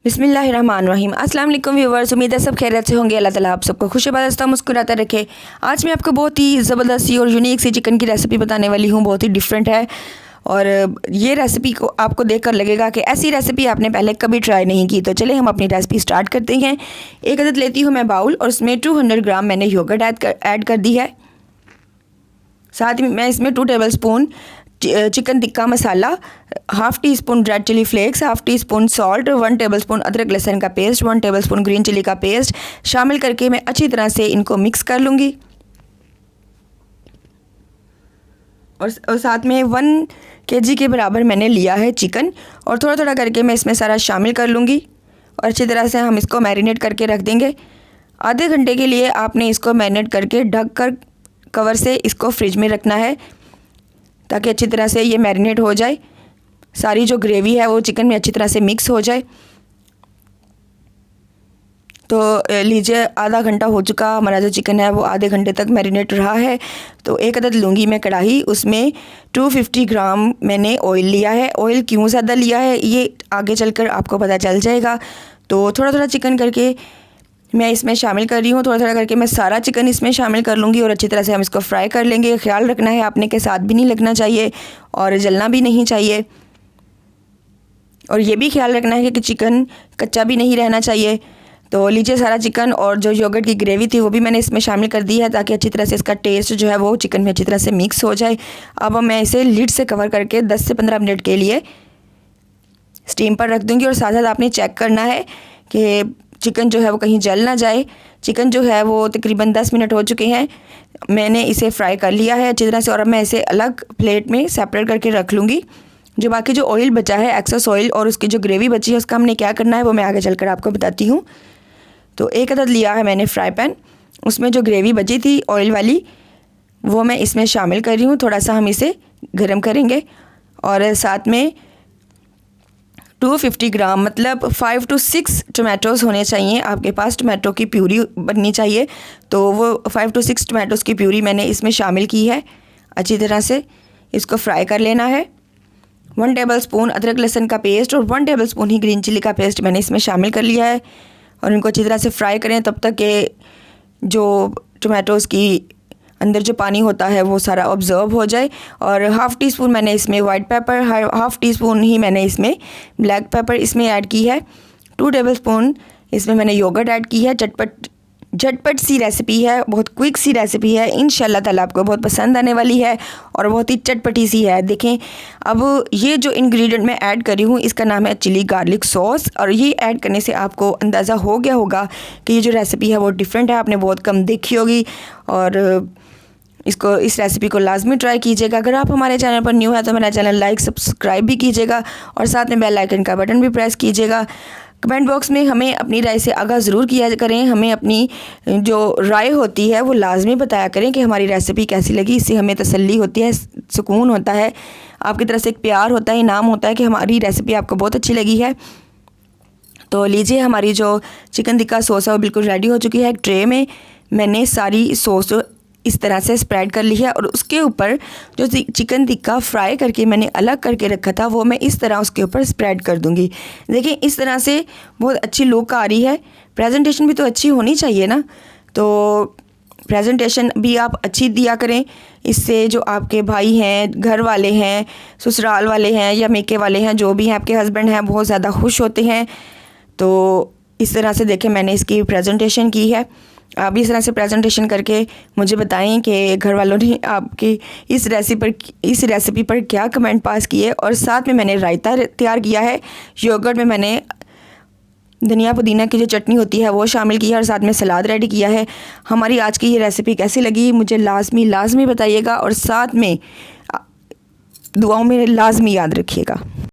बिस्मिल्लाहिर्रहमानिर्रहीम। अस्सलाम वालेकुम व्यूवर्स, उम्मीद है सब खैरियत से होंगे। अल्लाह ताला आप सबको खुशबादस्ता मुस्कुराता रखे। आज मैं आपको बहुत ही ज़बरदस्त सी और यूनिक सी चिकन की रेसिपी बताने वाली हूँ। बहुत ही डिफरेंट है और ये रेसिपी को आपको देखकर लगेगा कि ऐसी रेसिपी आपने पहले कभी ट्राई नहीं की। तो चले हम अपनी रेसिपी स्टार्ट करते हैं। एक अदद लेती हूँ मैं बाउल और उसमें 200 ग्राम मैंने योगर्ट ऐड कर दी है। साथ में मैं इसमें 2 tablespoon chicken tikka masala, half teaspoon red chilli flakes, half teaspoon salt, 1 tablespoon अदरक लहसुन का पेस्ट, 1 टेबलस्पून ग्रीन चिली का पेस्ट शामिल करके मैं अच्छी तरह से इनको मिक्स कर लूँगी। और साथ में 1 kg के बराबर मैंने लिया है चिकन और थोड़ा थोड़ा करके मैं इसमें सारा शामिल कर लूँगी और अच्छी तरह से हम इसको मैरिनेट करके रख देंगे। आधे घंटे के लिए आपने इसको मैरिनेट करके ढक कर कवर से इसको फ्रिज में रखना है ताकि अच्छी तरह से ये मैरिनेट हो जाए, सारी जो ग्रेवी है वो चिकन में अच्छी तरह से मिक्स हो जाए। तो लीजिए, आधा घंटा हो चुका, हमारा जो चिकन है वो आधे घंटे तक मैरिनेट रहा है। तो एक अदद लूँगी मैं कढ़ाई, उसमें 250 ग्राम मैंने ऑयल लिया है। ऑयल क्यों ज़्यादा लिया है ये आगे चलकर आपको पता चल जाएगा। तो थोड़ा थोड़ा चिकन करके मैं इसमें शामिल कर रही हूँ। थोड़ा थोड़ा करके मैं सारा चिकन इसमें शामिल कर लूँगी और अच्छी तरह से हम इसको फ्राई कर लेंगे। ख्याल रखना है आपने के साथ भी नहीं लगना चाहिए और जलना भी नहीं चाहिए, और ये भी ख्याल रखना है कि चिकन कच्चा भी नहीं रहना चाहिए। तो लीजिए, सारा चिकन और जो योगर्ट की ग्रेवी थी वो भी मैंने इसमें शामिल कर दी है ताकि अच्छी तरह से इसका टेस्ट जो है वो चिकन में अच्छी तरह से मिक्स हो जाए। अब मैं इसे लिड से कवर करके 10 से 15 मिनट के लिए स्टीम पर रख दूँगी। और साथ साथ आपने चेक करना है कि चिकन जो है वो कहीं जल ना जाए। चिकन जो है वो तकरीबन 10 मिनट हो चुके हैं, मैंने इसे फ्राई कर लिया है अच्छी तरह से और अब मैं इसे अलग प्लेट में सेपरेट करके रख लूँगी। जो बाकी जो ऑयल बचा है, एक्सेस ऑयल, और उसकी जो ग्रेवी बची है उसका हमने क्या करना है वो मैं आगे चलकर आपको बताती हूँ। तो एक अदद लिया है मैंने फ्राई पैन, उसमें जो ग्रेवी बची थी ऑयल वाली वो मैं इसमें शामिल कर रही हूँ। थोड़ा सा हम इसे गर्म करेंगे और साथ में 250 ग्राम मतलब 5 to 6 टमाटोज़ होने चाहिए आपके पास। टमाटो की प्यूरी बननी चाहिए, तो वो 5 to 6 टमाटोज़ की प्यूरी मैंने इसमें शामिल की है। अच्छी तरह से इसको फ्राई कर लेना है। 1 टेबलस्पून अदरक लहसुन का पेस्ट और 1 टेबलस्पून ही ग्रीन चिली का पेस्ट मैंने इसमें शामिल कर लिया है और इनको अच्छी तरह से फ्राई करें तब तक कि जो टमाटोज़ की अंदर जो पानी होता है वो सारा ऑब्ज़र्व हो जाए। और हाफ़ टी स्पून मैंने इसमें white pepper, half teaspoon ही मैंने इसमें ब्लैक पेपर इसमें ऐड की है। 2 टेबलस्पून इसमें मैंने योगर्ट ऐड की है। झटपट सी रेसिपी है, बहुत क्विक सी रेसिपी है। इंशाल्लाह ताला आपको बहुत पसंद आने वाली है और बहुत ही चटपटी सी है। देखें, अब ये जो इंग्रेडिएंट मैं ऐड करी हूँ इसका नाम है चिली गार्लिक सॉस, और ये ऐड करने से आपको अंदाज़ा हो गया होगा कि ये जो रेसिपी है वो डिफरेंट है, आपने बहुत कम देखी होगी। और इस रेसिपी को लाजमी ट्राई कीजिएगा। अगर आप हमारे चैनल पर न्यू है तो मेरा चैनल लाइक सब्सक्राइब भी कीजिएगा और साथ में बेल आइकन का बटन भी प्रेस कीजिएगा। कमेंट बॉक्स में हमें अपनी राय से आगाह ज़रूर किया करें। हमें अपनी जो राय होती है वो लाजमी बताया करें कि हमारी रेसिपी कैसी लगी। इससे हमें तसल्ली होती है, सुकून होता है, आपकी तरफ से एक प्यार होता है, इनाम होता है कि हमारी रेसिपी आपको बहुत अच्छी लगी है। तो लीजिए, हमारी जो चिकन टिक्का सॉस है वो बिल्कुल रेडी हो चुकी है। एक ट्रे में मैंने सारी सॉस इस तरह से स्प्रेड कर ली है और उसके ऊपर जो चिकन टिक्का फ्राई करके मैंने अलग करके रखा था वो मैं इस तरह उसके ऊपर स्प्रेड कर दूंगी। देखिए, इस तरह से बहुत अच्छी लुक आ रही है। प्रेजेंटेशन भी तो अच्छी होनी चाहिए ना, तो प्रेजेंटेशन भी आप अच्छी दिया करें। इससे जो आपके भाई हैं, घर वाले हैं, ससुराल वाले हैं या मेके वाले हैं, जो भी हैं, आपके हस्बैंड हैं, बहुत ज़्यादा खुश होते हैं। तो इस तरह से देखें मैंने इसकी प्रेजेंटेशन की है। आप इस तरह से प्रेजेंटेशन करके मुझे बताएं कि घर वालों ने आपकी इस रेसिपी पर क्या कमेंट पास किए। और साथ में मैंने रायता तैयार किया है। योगर्ट में मैंने धनिया पुदीना की जो चटनी होती है वो शामिल की है और साथ में सलाद रेडी किया है। हमारी आज की ये रेसिपी कैसी लगी मुझे लाजमी बताइएगा और साथ में दुआओं में लाजमी याद रखिएगा।